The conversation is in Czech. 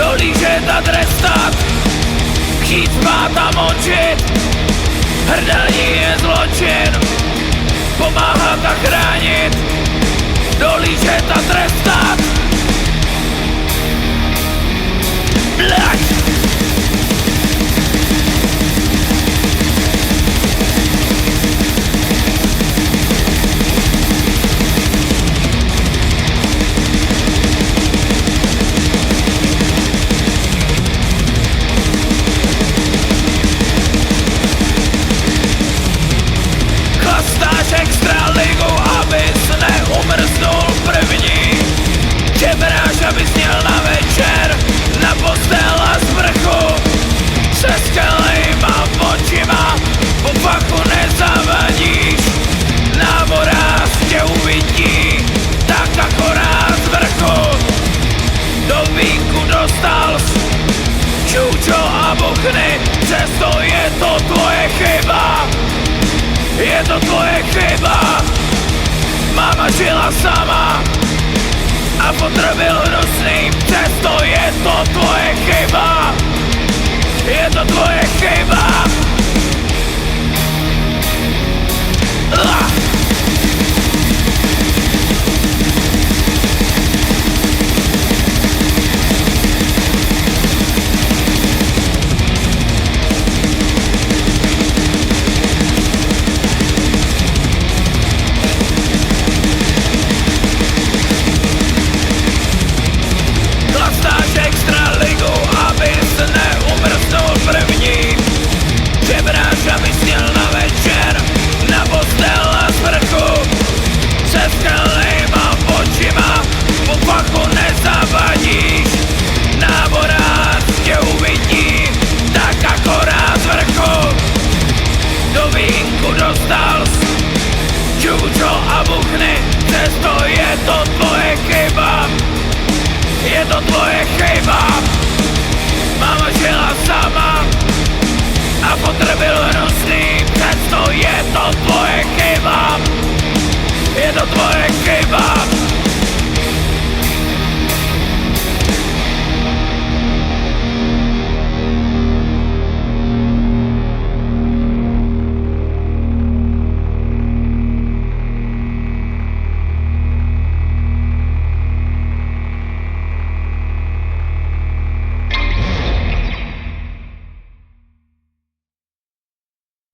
dolížet a trestat, chtít spát a močit. Hrdání je zločin, pomáhat a chránit, dolížet a trestat. Blať! Extraligu, abys neumrznul první. Čemeráš, abys měl na večer, na postel a sprchu. Třeskelejma očima, po fachu nezavadíš. Námoráz tě uvidí, tak akorát z vrchu. Do vínku dostals, čučo a buchny, přesto je to tvoje chyba. Je to tvoje chyba. Máma žila sama a fotr byl hnusný, přesto je to tvoje chyba. Je to tvoje chyba.